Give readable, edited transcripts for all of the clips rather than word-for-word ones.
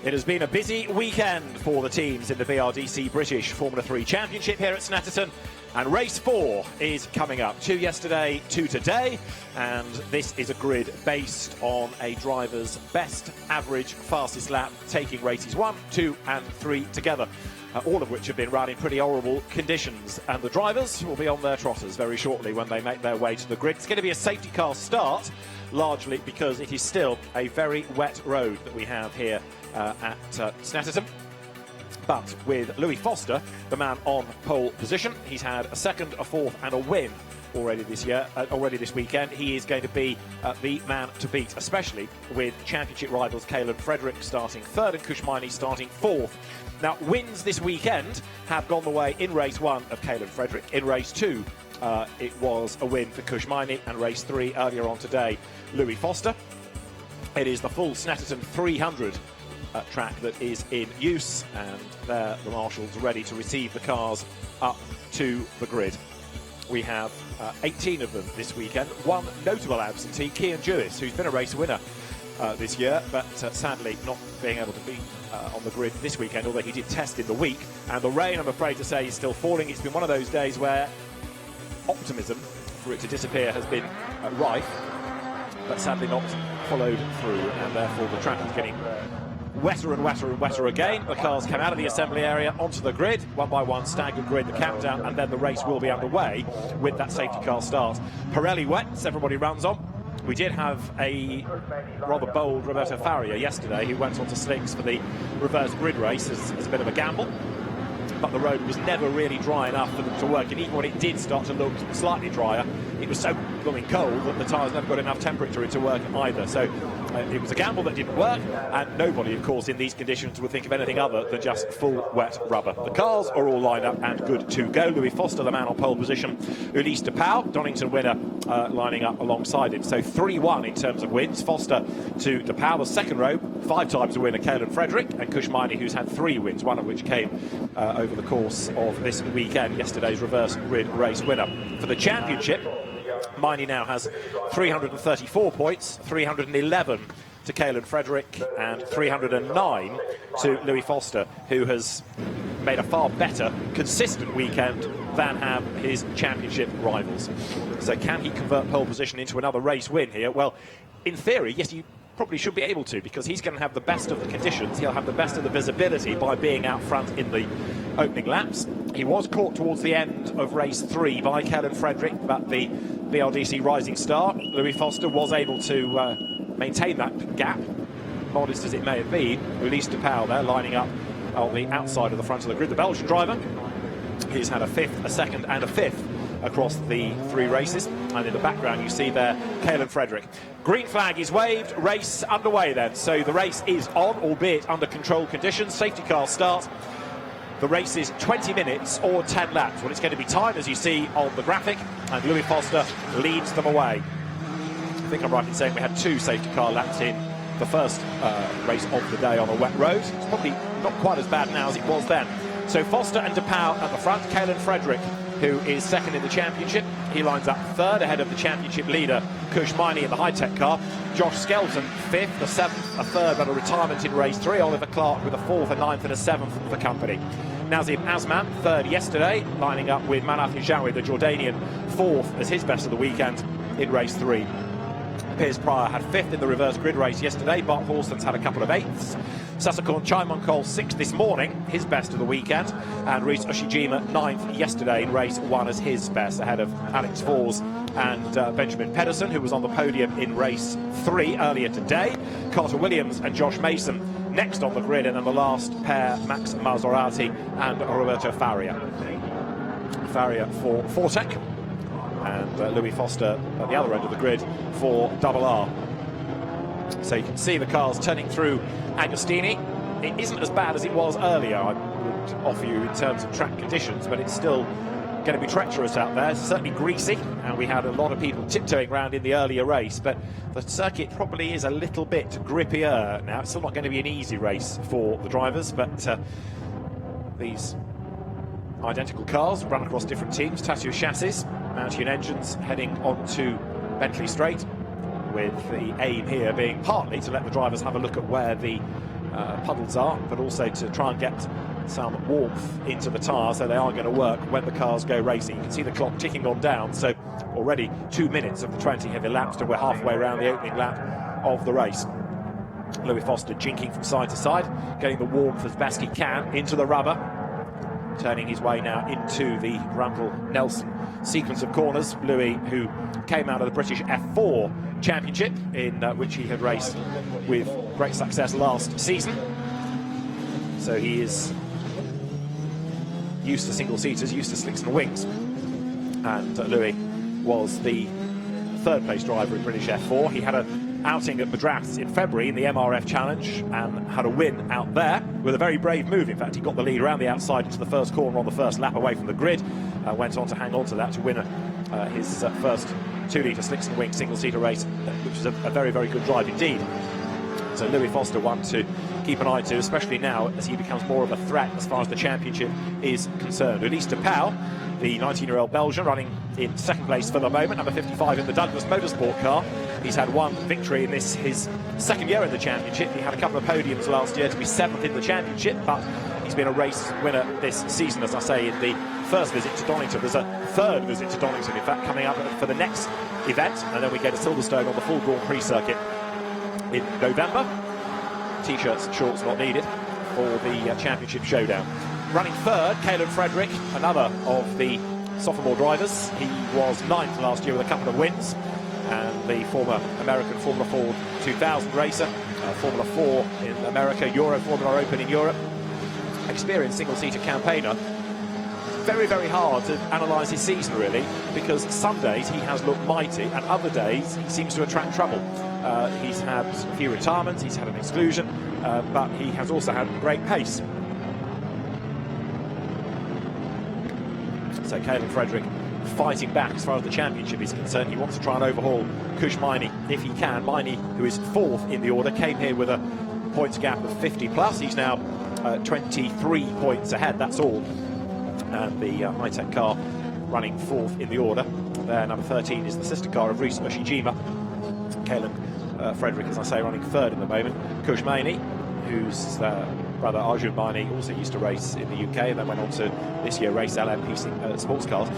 It has been a busy weekend for the teams in the BRDC British Formula 3 Championship here at Snetterton, and race 4 is coming up. 2 yesterday, 2 today, and this is a grid based on a driver's best average fastest lap, taking races 1, 2 and 3 together. All of which have been run in pretty horrible conditions, and the drivers will be on their trotters very shortly when they make their way to the grid. It's going to be a safety car start, largely because it is still a very wet road that we have here at Snetterton. But with Louis Foster, the man on pole position, he's had a second, a fourth and a win already this weekend. He is going to be the man to beat, especially with championship rivals Caleb Frederick starting third and Kushmini starting fourth. Now, wins this weekend have gone the way in race 1 of Caleb Frederick. In race 2, it was a win for Kushmini, and race 3 earlier on today, Louis Foster. It is the full Snetterton 300 track that is in use, and there the marshals ready to receive the cars up to the grid. We have 18 of them this weekend. One notable absentee, Kian Jewis, who's been a race winner this year, but sadly not being able to be on the grid this weekend, although he did test in the week. And the rain, I'm afraid to say, is still falling. It's been one of those days where optimism for it to disappear has been rife, but sadly not followed through, and therefore the track is getting wetter and wetter and wetter again. The cars come out of the assembly area onto the grid, one by one, staggered grid, the countdown, and then the race will be underway with that safety car start. Pirelli wets, everybody runs on. We did have a rather bold Roberto Faria yesterday, who went onto slicks for the reverse grid race as a bit of a gamble. But the road was never really dry enough for them to work, and even when it did start to look slightly drier, it was so blooming cold that the tyres never got enough temperature to work either. So it was a gamble that didn't work, and nobody, of course, in these conditions would think of anything other than just full wet rubber. The cars are all lined up and good to go. Louis Foster, the man on pole position. Ulysse de Pauw, Donington winner, lining up alongside him. So 3-1 in terms of wins. Foster to de Pauw, the second row. 5 times a winner, Caleb Frederick, and Kushmini, who's had 3 wins, one of which came over the course of this weekend, yesterday's reverse grid race winner. For the championship, Miney now has 334 points, 311 to Caleb Frederick and 309 to Louis Foster, who has made a far better, consistent weekend than have his championship rivals. So can he convert pole position into another race win here? Well, in theory, yes, you probably should be able to, because he's going to have the best of the conditions. He'll have the best of the visibility by being out front in the opening laps. He was caught towards the end of race 3 by Caleb Frederick, but the BRDC Rising Star, Louis Foster, was able to maintain that gap, modest as it may have been. Ulysse de Pauw there lining up on the outside of the front of the grid. The Belgian driver, he's had a 5th, a 2nd and a 5th across the 3 races, and in the background you see there Caleb Frederick. Green flag is waved, race underway then. So the race is on, albeit under controlled conditions. Safety car start. The race is 20 minutes or 10 laps. Well, it's going to be time, as you see on the graphic, and Louis Foster leads them away. I think I'm right in saying we had 2 safety car laps in the first race of the day on a wet road. It's probably not quite as bad now as it was then. So Foster and de Pauw at the front. Caleb Frederick, who is second in the championship, he lines up third ahead of the championship leader Kushmini in the high-tech car. Josh Skelton 5th, a 7th, a 3rd and a retirement in race 3. Oliver Clark with a 4th, a 9th and a 7th for the company. Nazim Asman 3rd yesterday, lining up with Manaf Hijawi, the Jordanian, 4th as his best of the weekend in race 3. Piers Pryor had 5th in the reverse grid race yesterday. Bart Horston's had a couple of 8ths. Sasakon Chaimankol 6th this morning, his best of the weekend. And Reese Ushijima 9th yesterday in race 1 as his best, ahead of Alex Fors and Benjamin Pedersen, who was on the podium in race 3 earlier today. Carter Williams and Josh Mason next on the grid, and then the last pair, Max Maserati and Roberto Faria. Faria for Fortec, and Louis Foster at the other end of the grid for RR. So you can see the cars turning through Agostini. It isn't as bad as it was earlier, I would offer you, in terms of track conditions, but it's still going to be treacherous out there. It's certainly greasy, and we had a lot of people tiptoeing around in the earlier race, but the circuit probably is a little bit grippier now. It's still not going to be an easy race for the drivers, but these identical cars run across different teams. Tattoo chassis, Mountain engines heading onto Bentley Straight, with the aim here being partly to let the drivers have a look at where the puddles are, but also to try and get some warmth into the tyres, so they are going to work when the cars go racing. You can see the clock ticking on down, so already 2 minutes of the 20 have elapsed and we're halfway around the opening lap of the race. Louis Foster jinking from side to side, getting the warmth as best he can into the rubber, turning his way now into the Rundle-Nelson sequence of corners. Louis, who came out of the British F3 Championship, in which he had raced with great success last season, so he is used to single-seaters, used to slicks and wings, and Louis was the third-place driver in British F3. He had an outing at Madras in February in the MRF Challenge and had a win out there with a very brave move. In fact, he got the lead around the outside into the first corner on the first lap away from the grid, went on to hang on to that to win his first 2-litre slicks and wings single-seater race, which is a very, very good drive indeed. So Louis Foster, one to keep an eye to, especially now as he becomes more of a threat as far as the championship is concerned. Ulysse de Pauw, the 19-year-old Belgian, running in second place for the moment, number 55 in the Douglas Motorsport car. He's had one victory in this, his second year in the championship. He had a couple of podiums last year to be 7th in the championship, but he's been a race winner this season, as I say, in the first visit to Donington. There's a third visit to Donington, in fact, coming up for the next event, and then we go to Silverstone on the full Grand Prix circuit in November. T-shirts and shorts not needed for the championship showdown. Running third, Caleb Frederick, another of the sophomore drivers. He was 9th last year with a couple of wins, and the former American Formula Ford 2000 racer, Formula 4 in America, Euro Formula Open in Europe, experienced single-seater campaigner. Very, very hard to analyse his season, really, because some days he has looked mighty and other days he seems to attract trouble. He's had a few retirements, he's had an exclusion, but he has also had great pace. So Caleb Frederick fighting back as far as the championship is concerned. He wants to try and overhaul Kush Maini if he can. Maini, who is 4th in the order, came here with a points gap of 50 plus. He's now 23 points ahead, that's all. And the high-tech car running 4th in the order. There, number 13 is the sister car of Reese Ushijima. Caleb Frederick, as I say, running 3rd in the moment. Kush Maini, whose brother Arjun Maini also used to race in the UK and then went on to this year race LMP sports cars.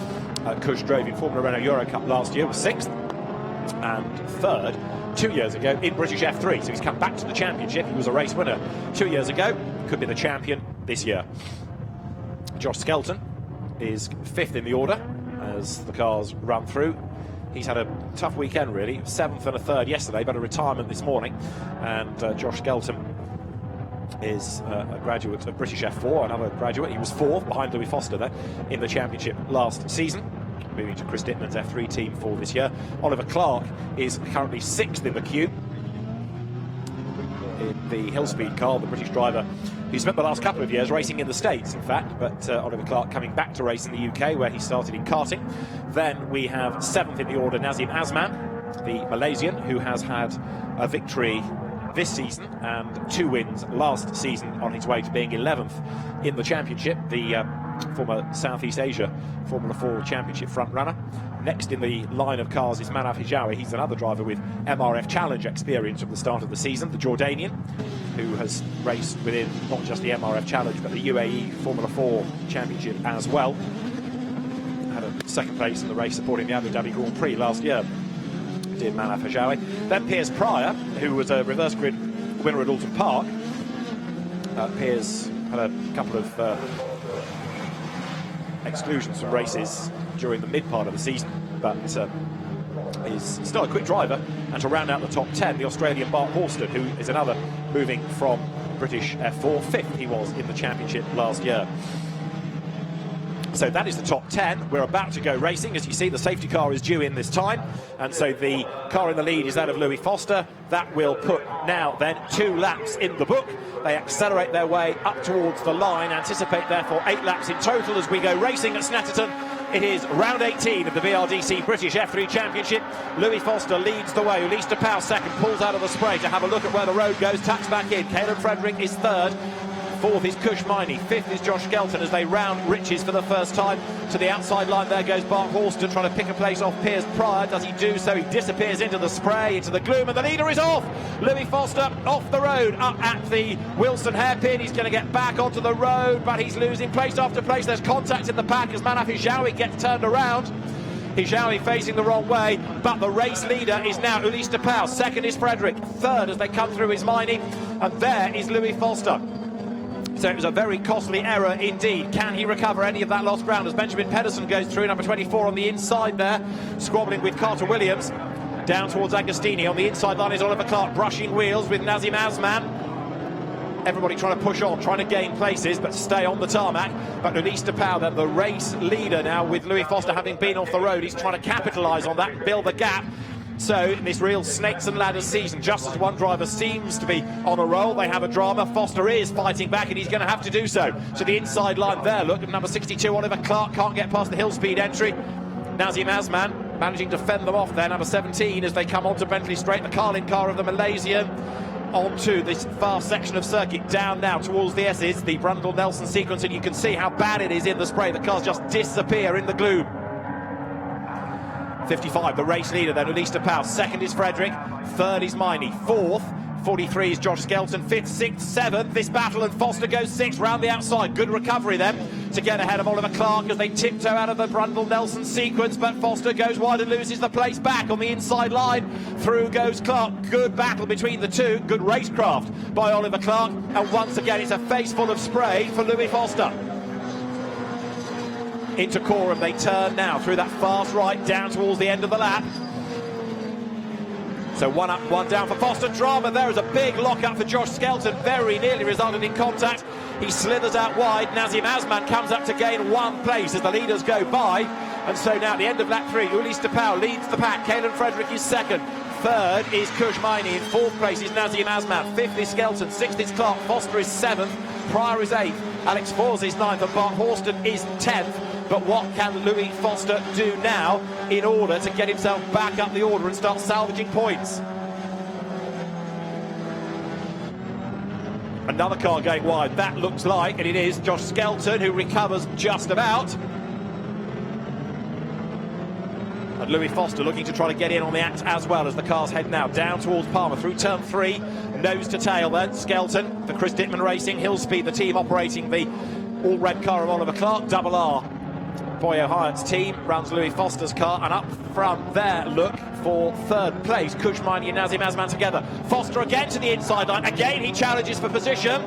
Kush drove in Formula Renault Euro Cup last year, was 6th and 3rd 2 years ago in British F3. So he's come back to the championship. He was a race winner 2 years ago, could be the champion this year. Josh Skelton is 5th in the order as the cars run through. He's had a tough weekend, really. 7th and a 3rd yesterday, but a retirement this morning. And Josh Skelton is a graduate of British F3, another graduate. He was 4th behind Louis Foster there in the championship last season, moving to Chris Dittman's F3 team for this year. Oliver Clark is currently 6th in the queue in the Hillspeed car, the British driver who spent the last couple of years racing in the States, in fact, but Oliver Clark coming back to race in the UK, where he started in karting. Then we have 7th in the order, Nazim Azman, the Malaysian, who has had a victory this season and 2 wins last season, on his way to being 11th in the championship. The former Southeast Asia Formula 4 Championship front runner. Next in the line of cars is Manaf Hijawi. He's another driver with MRF Challenge experience from the start of the season, the Jordanian, who has raced within not just the MRF Challenge but the UAE Formula 4 Championship as well. Had a 2nd place in the race supporting the Abu Dhabi Grand Prix last year, did Manaf Hijawi. Then Piers Pryor, who was a reverse grid winner at Alton Park. Piers had a couple of exclusions from races during the mid part of the season, but is still a quick driver. And to round out the top 10, the Australian Bart Horston, who is another moving from British F3, 5th he was in the championship last year. So that is the top 10. We're about to go racing. As you see, the safety car is due in this time, and so the car in the lead is that of Louis Foster. That will put now then 2 laps in the book. They accelerate their way up towards the line, anticipate therefore 8 laps in total as we go racing at Snetterton. It is round 18 of the BRDC British F3 Championship. Louis Foster leads the way. Ulysse de Pauw 2nd, pulls out of the spray to have a look at where the road goes, tucks back in. Caleb Frederick is 3rd. Fourth is Cushminey. Fifth is Josh Skelton as they round Riches for the first time to the outside line. There goes Bart Horston trying to pick a place off Piers Pryor. Does he do so? He disappears into the spray, into the gloom, and the leader is off. Louis Foster off the road up at the Wilson hairpin. He's going to get back onto the road, but he's losing place after place. There's contact in the pack as Manaf Hijawi gets turned around. Hijawi facing the wrong way, but the race leader is now Ulysse de Pauw. Second is Frederick. Third as they come through is Miney, and there is Louis Foster. So it was a very costly error indeed. Can he recover any of that lost ground as Benjamin Pedersen goes through, number 24 on the inside there, squabbling with Carter Williams. Down towards Agostini. On the inside line is Oliver Clark brushing wheels with Nazim Azman. Everybody trying to push on, trying to gain places, but stay on the tarmac. But Ulysse de Pauw, then the race leader now, with Louis Foster having been off the road, he's trying to capitalise on that, build the gap. So in this real snakes and ladders season, just as one driver seems to be on a roll, they have a drama. Foster is fighting back, and he's going to have to do so. To the inside line there, look at number 62, Oliver Clark, can't get past the hill speed entry. Nazim Azman managing to fend them off there, number 17, as they come onto Bentley Straight, the Carlin car of the Malaysian. Onto this far section of circuit, down now towards the S's, the Brundle-Nelson sequence, and you can see how bad it is in the spray. The cars just disappear in the gloom. 55, the race leader then, Ulysse de Pauw. Second is Frederick. Third is Miney. Fourth, 43 is Josh Skelton. Fifth, sixth, seventh. This battle, and Foster goes sixth round the outside. Good recovery then to get ahead of Oliver Clark as they tiptoe out of the Brundle-Nelson sequence, but Foster goes wide and loses the place back on the inside line. Through goes Clark. Good battle between the two. Good racecraft by Oliver Clark, and once again it's a face full of spray for Louis Foster. Into Coram they turn now through that fast right down towards the end of the lap. So one up, one down for Foster. Drama there is a big lock-up for Josh Skelton. Very nearly resulted in contact. He slithers out wide. Nazim Azman comes up to gain one place as the leaders go by. And so now at the end of lap 3, Ulysse de Pauw leads the pack. Caelan Frederick is second. Third is Cushminey. In fourth place is Nazim Azman. Fifth is Skelton. Sixth is Clark. Foster is seventh. Pryor is eighth. Alex Fors is ninth. And Bart Horston is 10th. But what can Louis Foster do now in order to get himself back up the order and start salvaging points? Another car going wide, that looks like, and it is Josh Skelton, who recovers just about. And Louis Foster looking to try to get in on the act as well as the cars head now down towards Palmer through turn 3, nose to tail then. Skelton for Chris Dittman Racing, Hill Speed, the team operating the all-red car of Oliver Clark. Double R Boyo Hyatt's team runs Louis Foster's car, and up front there, look for third place, Cushminey and Nazim Azman together. Foster again to the inside line, again he challenges for position.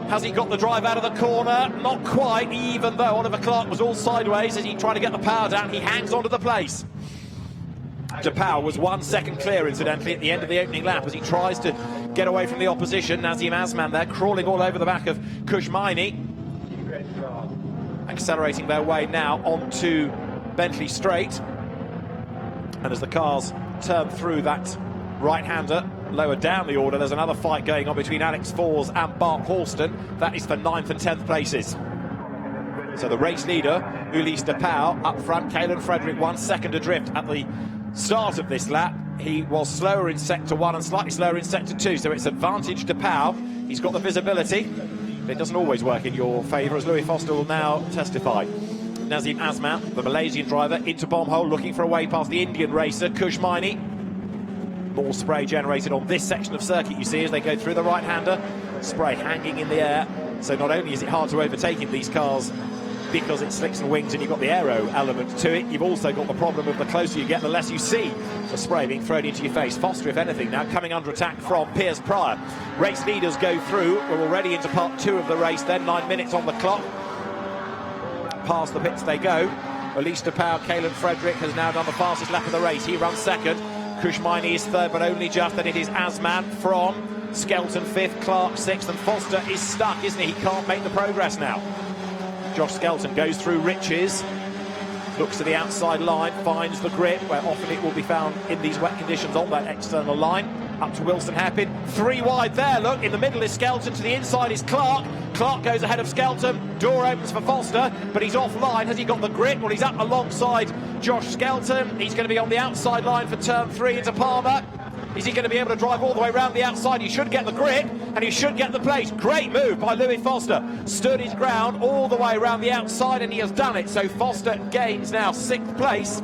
Has he got the drive out of the corner? Not quite, even though Oliver Clark was all sideways as he tried to get the power down. He hangs onto the place. De Pauw was 1 second clear, incidentally, at the end of the opening lap as he tries to get away from the opposition. Nazim Azman there, crawling all over the back of Cushminey. Accelerating their way now onto Bentley Straight. And as the cars turn through that right-hander, lower down the order, there's another fight going on between Alex Fors and Bart Horston. That is for 9th and 10th places. So the race leader, Ulysse de Pauw, up front. Caelan Frederick 1 second adrift at the start of this lap. He was slower in sector 1 and slightly slower in sector 2, so it's advantage de Pauw. He's got the visibility. It doesn't always work in your favour, as Louis Foster will now testify. Nazim Azman, the Malaysian driver, into bomb hole, looking for a way past the Indian racer, Cushminey. More spray generated on this section of circuit, you see, as they go through the right-hander. Spray hanging in the air. So not only is it hard to overtake in these cars because it slicks and wings and you've got the aero element to it, you've also got the problem of the closer you get, the less you see the spray being thrown into your face. Foster, if anything, now coming under attack from Piers Pryor. Race leaders go through. We're already into part 2 of the race then, 9 minutes on the clock. Past the pits they go. Ulysse de Pauw, Caelan Frederick has now done the fastest lap of the race. He runs second. Cushminey is third, but only just, and it is Azman from Skelton 5th, Clark 6th, and Foster is stuck, isn't he? He can't make the progress now. Josh Skelton goes through Riches, looks to the outside line, finds the grip, where often it will be found in these wet conditions on that external line. Up to Wilson hairpin, 3 wide there, look, in the middle is Skelton, to the inside is Clark. Clark goes ahead of Skelton, door opens for Foster, but he's offline. Has he got the grip? Well, he's up alongside Josh Skelton. He's going to be on the outside line for turn 3 into Palmer. Is he going to be able to drive all the way around the outside? He should get the grip, and he should get the place. Great move by Louis Foster. Stood his ground all the way around the outside, and he has done it. So Foster gains now 6th place.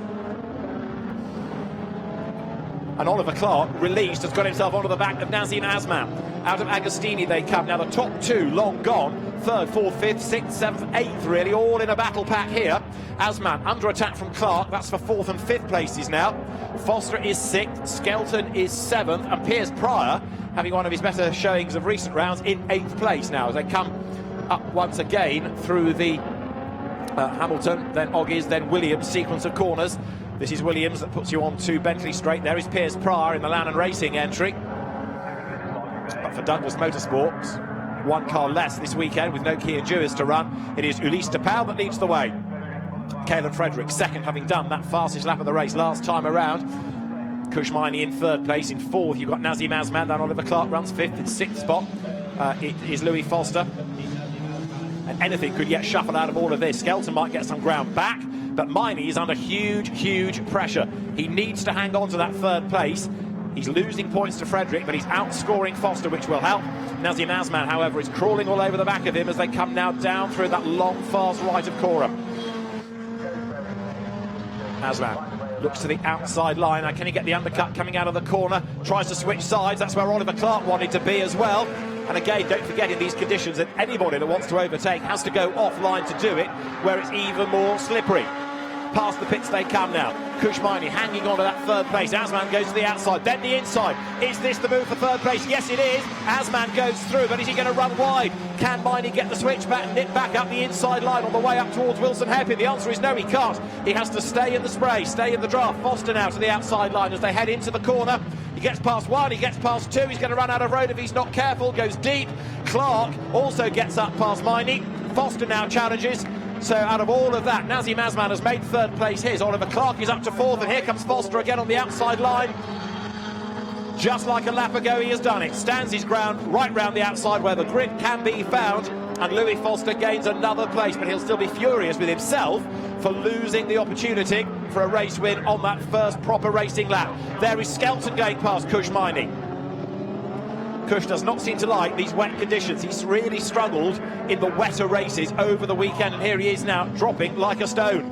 And Oliver Clark, released, has got himself onto the back of Nazim Azman. Out of Agostini they come. Now the top 2 long gone. 3rd, 4th, 5th, 6th, 7th, 8th really, all in a battle pack here. Azman under attack from Clark. That's for 4th and 5th places now. Foster is 6th, Skelton is 7th, and Piers Pryor, having one of his better showings of recent rounds, in 8th place now as they come up once again through the Hamilton, then Oggies, then Williams sequence of corners. This is Williams that puts you on to Bentley Straight. There is Piers Pryor in the Lannon Racing entry. But for Douglas Motorsports, 1 car less this weekend with no Kia Jewis to run. It is Ulysse de Pauw that leads the way. Caelan Frederick 2nd, having done that fastest lap of the race last time around. Kushmini in 3rd place. In 4th, you've got Nazim Azman. Then Oliver Clark runs 5th. In 6th spot, it is Louis Foster. And anything could yet shuffle out of all of this. Skelton might get some ground back, but Miney is under huge pressure. He needs to hang on to that 3rd place. He's losing points to Frederick, but he's outscoring Foster, which will help. Nazim Azman, however, is crawling all over the back of him as they come now down through that long, fast right of Cora. Azman looks to the outside line. Now, can he get the undercut coming out of the corner? Tries to switch sides. That's where Oliver Clark wanted to be as well. And again, don't forget in these conditions that anybody that wants to overtake has to go offline to do it, where it's even more slippery. Past the pits they come now. Kushmini hanging on to that 3rd place. Azman goes to the outside, then the inside. Is this the move for 3rd place? Yes, it is. Azman goes through, but is he going to run wide? Can Miney get the switch back, nip back up the inside line on the way up towards Wilson Hairpin? The answer is no, he can't. He has to stay in the spray, stay in the draft. Foster now to the outside line as they head into the corner. He gets past 1, he gets past 2. He's going to run out of road if he's not careful. Goes deep. Clark also gets up past Miney. Foster now challenges. So out of all of that, Nazim Azman has made 3rd place his. Oliver Clark is up to 4th, and here comes Foster again on the outside line. Just like a lap ago, he has done it. Stands his ground right round the outside where the grid can be found, and Louis Foster gains another place, but he'll still be furious with himself for losing the opportunity for a race win on that first proper racing lap. There is Skelton going past Kushmini. Kush does not seem to like these wet conditions. He's really struggled in the wetter races over the weekend, and here he is now dropping like a stone.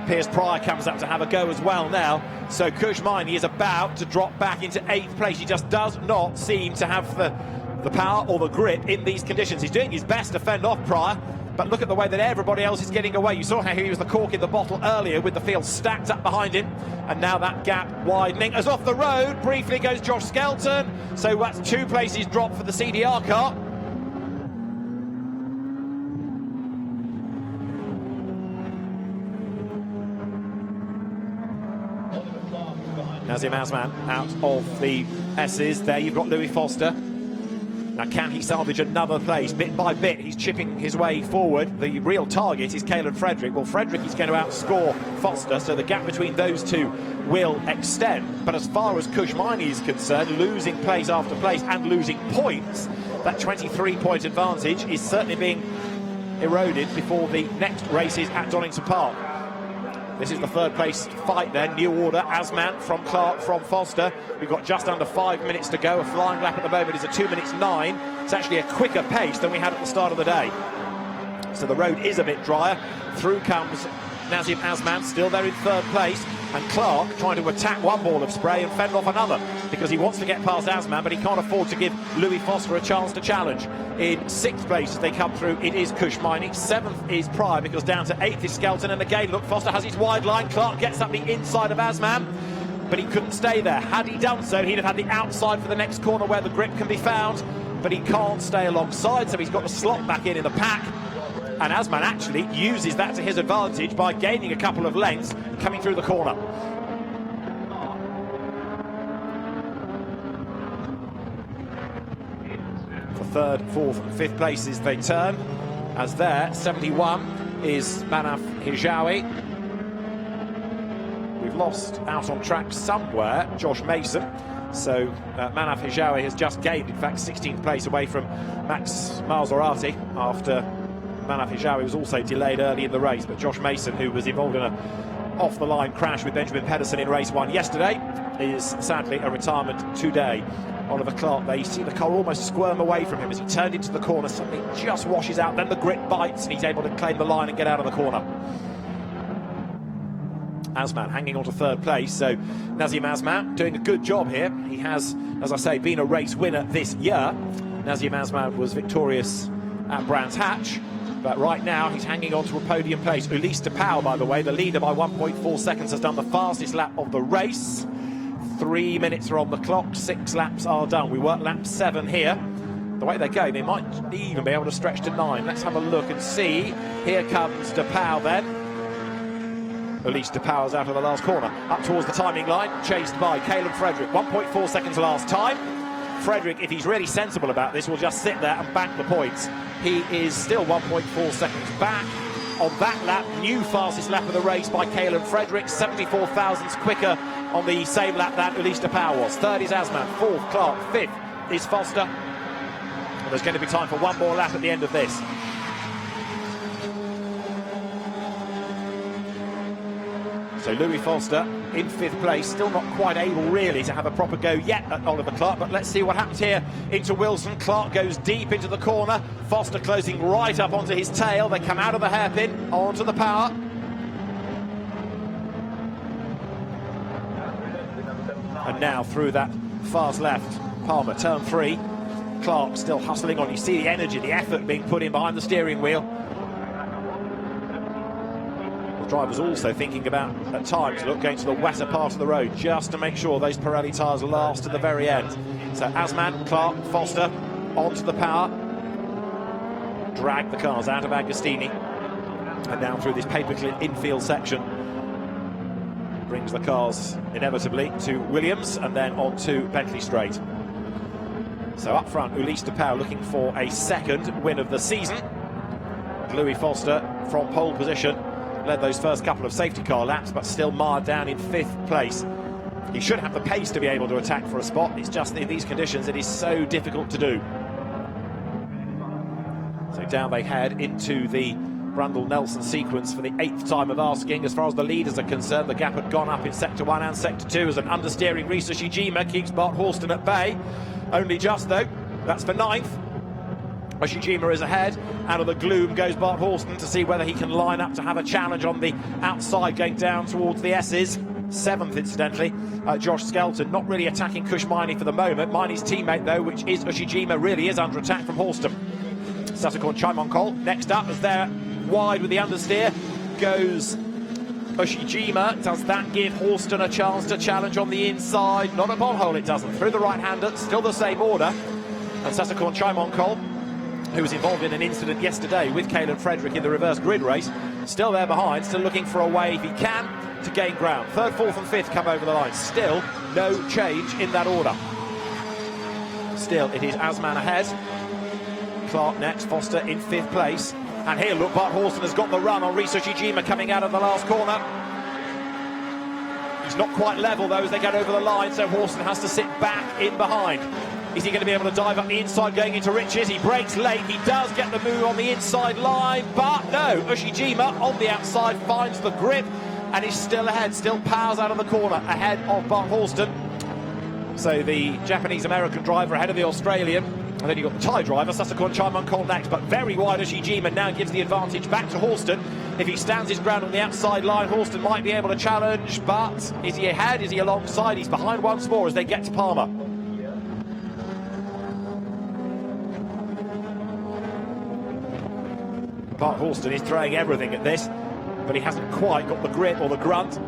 Piers Pryor comes up to have a go as well now. So Kushmini is about to drop back into 8th place. He just does not seem to have the power or the grip in these conditions. He's doing his best to fend off Pryor, but look at the way that everybody else is getting away. You saw how he was the cork in the bottle earlier with the field stacked up behind him, and now that gap widening. As off the road briefly goes Josh Skelton, so that's 2 places dropped for the CDR car. Nazim Azman out of the S's. There you've got Louis Foster. Now, can he salvage another place? Bit by bit, he's chipping his way forward. The real target is Caelan Frederick. Well, Frederick is going to outscore Foster, so the gap between those two will extend. But as far as Kushmini is concerned, losing place after place and losing points, that 23-point advantage is certainly being eroded before the next races at Donington Park. This is the 3rd place fight then. New order, Azman from Clark, from Foster. We've got just under 5 minutes to go. A flying lap at the moment is a 2 minutes 9. It's actually a quicker pace than we had at the start of the day. So the road is a bit drier. Through comes Nazim Azman, still there in 3rd place. And Clark trying to attack one ball of spray and fend off another, because he wants to get past Azman, but he can't afford to give Louis Foster a chance to challenge. In 6th place as they come through, it is Kushmini. 7th is Pryor, because down to 8th is Skelton. And again, look, Foster has his wide line. Clark gets up the inside of Azman, but he couldn't stay there. Had he done so, he'd have had the outside for the next corner where the grip can be found, but he can't stay alongside, so he's got to slot back in the pack. And Azman actually uses that to his advantage by gaining a couple of lengths coming through the corner. For 3rd, 4th and 5th places they turn, as there, 71 is Manaf Hijawi. We've lost out on track somewhere Josh Mason, so Manaf Hijawi has just gained, in fact, 16th place away from Max Maserati after Manaf Hijawi was also delayed early in the race. But Josh Mason, who was involved in an off-the-line crash with Benjamin Pedersen in race 1 yesterday is sadly a retirement today. Oliver Clark, they see the car almost squirm away from him as he turned into the corner, suddenly just washes out, then the grip bites and he's able to claim the line and get out of the corner. Asman hanging on to 3rd place, so Nazim Asman doing a good job here. He has, as I say, been a race winner this year. Nazim Asman was victorious at Brands Hatch, but right now he's hanging on to a podium place. Ulysse de Pauw, by the way, the leader by 1.4 seconds, has done the fastest lap of the race. 3 minutes are on the clock, 6 laps are done. We work lap 7 here. The way they go, they might even be able to stretch to 9. Let's have a look and see. Here comes de Pauw then. Ulysse de Pauw's out of the last corner, up towards the timing line, chased by Caleb Frederick. 1.4 seconds last time. Frederick, if he's really sensible about this, will just sit there and bank the points. He is still 1.4 seconds back. On that lap, new fastest lap of the race by Caleb Frederick, 74 thousandths quicker on the same lap that Ulysse de Pauw was. 3rd is Asman, 4th Clark, 5th is Foster. And there's going to be time for one more lap at the end of this. So Louis Foster in 5th place, still not quite able really to have a proper go yet at Oliver Clark, but let's see what happens here into Wilson. Clark goes deep into the corner, Foster closing right up onto his tail. They come out of the hairpin onto the power. And now through that fast left, Palmer, turn 3. Clark still hustling on. You see the energy, the effort being put in behind the steering wheel. Drivers also thinking about, at times, going to the wetter part of the road just to make sure those Pirelli tyres last to the very end. So Asman, Clark, Foster onto the power. Drag the cars out of Agostini and down through this paperclip infield section. Brings the cars inevitably to Williams and then on to Bentley Straight. So up front, Ulysse de Pauw looking for a 2nd win of the season. Louis Foster from pole position led those first couple of safety car laps, but still marred down in 5th place. He should have the pace to be able to attack for a spot. It's just in these conditions it is so difficult to do. So down they head into the Brundle-Nelson sequence for the 8th time of asking. As far as the leaders are concerned, the gap had gone up in Sector 1 and Sector 2 as an understeering Rhys Ushijima keeps Bart Horston at bay. Only just though, that's for 9th. Ushijima is ahead. Out of the gloom goes Bart Horston to see whether he can line up to have a challenge on the outside going down towards the S's. 7th, incidentally, Josh Skelton, not really attacking Cush Miney for the moment. Miney's teammate, though, which is Ushijima, really is under attack from Horston. Satakorn Chaimankol next up, as they're wide with the understeer, goes Ushijima. Does that give Horston a chance to challenge on the inside? Not a bomb hole, it doesn't. Through the right-hander, still the same order. And Satakorn Chaimankol, who was involved in an incident yesterday with Caleb Frederick in the reverse grid race, still there behind, still looking for a way, if he can, to gain ground. 3rd, 4th and 5th come over the line. Still no change in that order. Still, it is Asman ahead. Clark next, Foster in 5th place. And here, look, Bart Horston has got the run on Rhys Ushijima coming out of the last corner. He's not quite level, though, as they get over the line, so Horston has to sit back in behind. Is he going to be able to dive up the inside going into Riches? He breaks late. He does get the move on the inside line, but no, Ushijima on the outside finds the grip and is still ahead, still powers out of the corner ahead of Bart Horston. So the Japanese-American driver ahead of the Australian. And then you've got the Thai driver, Satakorn Chaimankol next, but very wide Ushijima now gives the advantage back to Horston. If he stands his ground on the outside line, Horston might be able to challenge, but is he ahead? Is he alongside? He's behind once more as they get to Palmer. Bart Horston is throwing everything at this, but he hasn't quite got the grip or the grunt,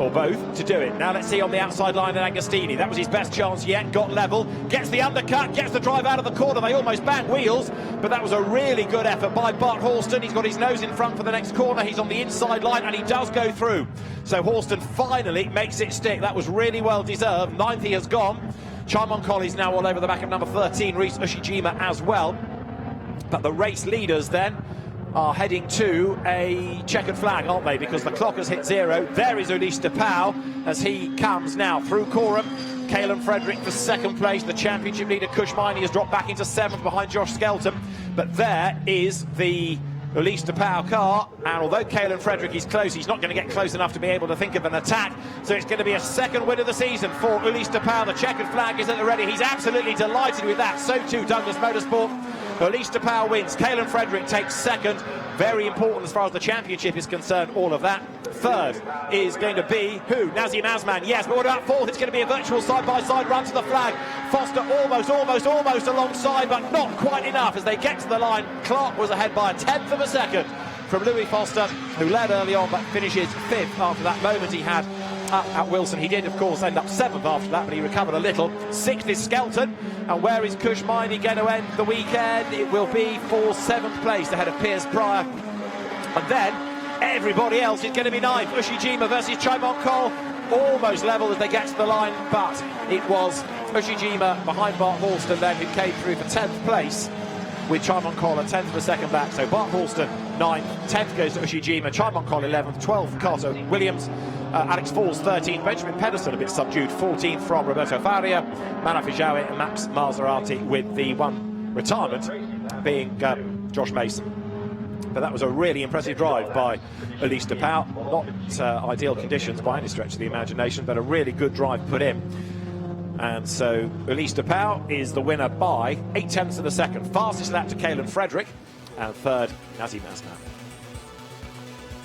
or both, to do it. Now let's see on the outside line at Agostini. That was his best chance yet, got level, gets the undercut, gets the drive out of the corner. They almost bang wheels, but that was a really good effort by Bart Horston. He's got his nose in front for the next corner. He's on the inside line, and he does go through. So Horston finally makes it stick. That was really well deserved. 9th he has gone. Chaimankol is now all over the back of number 13, Rhys Ushijima as well. But the race leaders then are heading to a checkered flag, aren't they? Because the clock has hit 0. There is Ulysse de Pauw as he comes now through Coram. Caleb Frederick for 2nd place. The championship leader Cush Miney has dropped back into 7th behind Josh Skelton. But there is the Ulysse de Pauw car, and although Caolan Frederick is close, he's not going to get close enough to be able to think of an attack. So it's going to be a second win of the season for Ulysse de Pauw. The checkered flag is at the ready. He's absolutely delighted with that. So too Douglas Motorsport. Ulysse de Pauw wins. Caolan Frederick takes second. Very important as far as the championship is concerned, all of that. Third is going to be who? Nazim Azman, yes, but what about fourth? It's going to be a virtual side-by-side run to the flag. Foster almost alongside, but not quite enough as they get to the line. Clark was ahead by a tenth of a second from Louis Foster, who led early on but finishes fifth after that moment he had up at Wilson. He did, of course, end up seventh after that, but he recovered a little. Sixth is Snetterton, and where is Kushmaini going to end the weekend? It will be for seventh place ahead of Piers Pryor. And then everybody else is going to be ninth. Ushijima versus Chaimon Cole, almost level as they get to the line, but it was Ushijima behind Bart Halston then who came through for 10th place, with Chaimon Cole a 10th of a second back. So Bart Halston 9th, 10th goes to Ushijima, Chaimon Cole 11th, 12th Carter Williams, Alex Falls 13th, Benjamin Pedersen a bit subdued, 14th from Roberto Faria, Manaf Hijawi and Max Maserati, with the one retirement being Josh Mason. But that was a really impressive drive by Ulysse de Pauw. Not ideal conditions by any stretch of the imagination, but a really good drive put in. And so Ulysse de Pauw is the winner by 0.8 of a second. Fastest lap to Caolan Frederick, and third, Nazim Azman.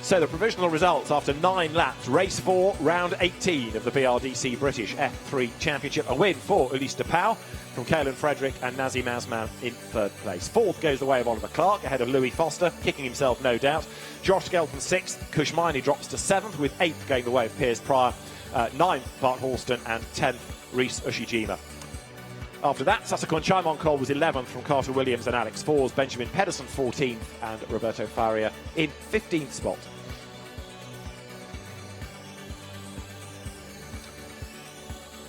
So the provisional results after 9 laps: race 4, round 18 of the BRDC British F3 Championship. A win for Ulysse de Pauw from Caolan Frederick and Nazim Azman in third place. Fourth goes the way of Oliver Clark, ahead of Louis Foster, kicking himself no doubt. Josh Skelton 6th, Kushmaini drops to 7th, with 8th going the way of Piers Pryor, 9th Bart Halston, and 10th Rhys Ushijima. After that, Sasakon Chaimon Cole was 11th from Carter Williams and Alex Falls, Benjamin Pedersen 14th, and Roberto Faria in 15th spot.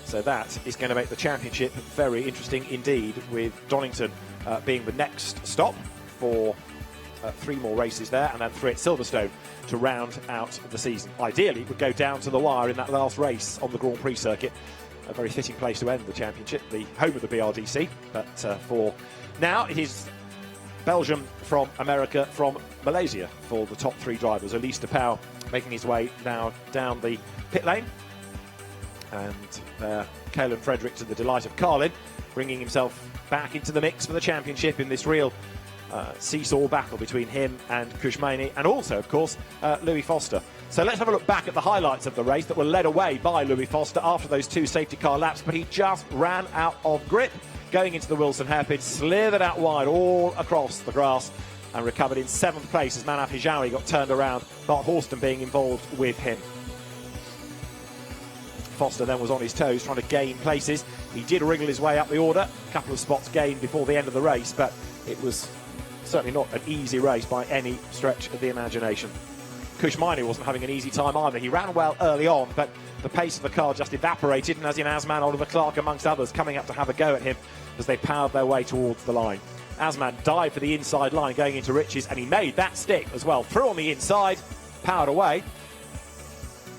So that is going to make the championship very interesting indeed, with Donington being the next stop for 3 more races there, and then 3 at Silverstone to round out the season. Ideally, it would go down to the wire in that last race on the Grand Prix circuit. A very fitting place to end the championship, the home of the BRDC. But for now, it is Belgium from America from Malaysia for the top 3 drivers. Ulysse de Pauw making his way now down the pit lane. And Caolan Frederick, to the delight of Carlin, bringing himself back into the mix for the championship in this real seesaw battle between him and Kushmaini, and also, of course, Louis Foster. So let's have a look back at the highlights of the race that were led away by Louis Foster after those 2 safety car laps, but he just ran out of grip going into the Wilson hairpin, slithered out wide all across the grass, and recovered in 7th place as Manaf Hijawi got turned around, Bart Halston being involved with him. Foster then was on his toes trying to gain places. He did wriggle his way up the order, a couple of spots gained before the end of the race, but it was certainly not an easy race by any stretch of the imagination. Kushmaini wasn't having an easy time either. He ran well early on, but the pace of the car just evaporated, and Nazim Azman, Oliver Clark amongst others coming up to have a go at him as they powered their way towards the line. Azman dived for the inside line going into Riches, and he made that stick as well. Through on the inside, powered away.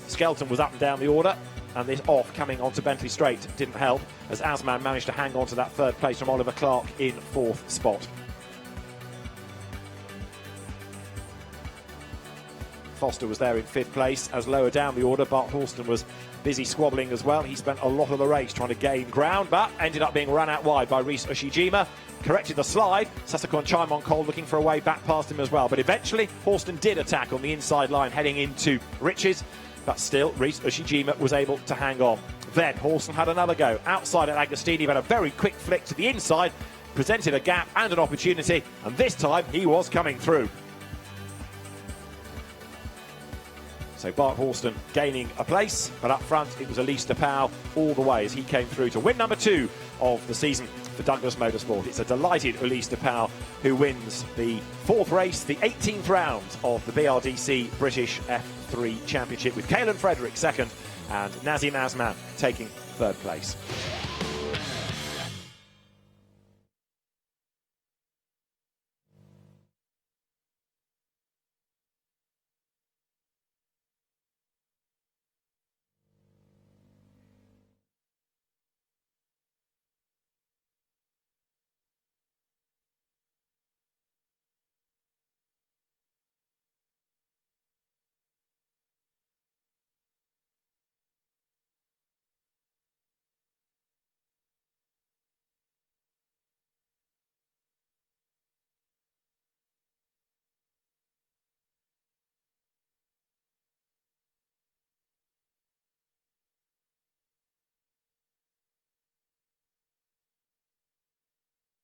Skelton was up and down the order, and this off coming onto Bentley Straight didn't help as Azman managed to hang on to that 3rd place from Oliver Clark in 4th spot. Foster was there in 5th place. As lower down the order, Bart Halston was busy squabbling as well. He spent a lot of the race trying to gain ground, but ended up being run out wide by Rhys Ushijima. Corrected the slide. Sasakon Chaimon Cole looking for a way back past him as well. But eventually, Halston did attack on the inside line heading into Riches. But still, Rhys Ushijima was able to hang on. Then Halston had another go. Outside at Agostini, but a very quick flick to the inside. Presented a gap and an opportunity. And this time, he was coming through. So Bart Halston gaining a place, but up front it was Ulysse de Pauw all the way as he came through to win number 2 of the season for Douglas Motorsport. It's a delighted Ulysse de Pauw who wins the 4th race, the 18th round of the BRDC British F3 Championship, with Caolan Frederick 2nd and Nazim Azman taking 3rd place.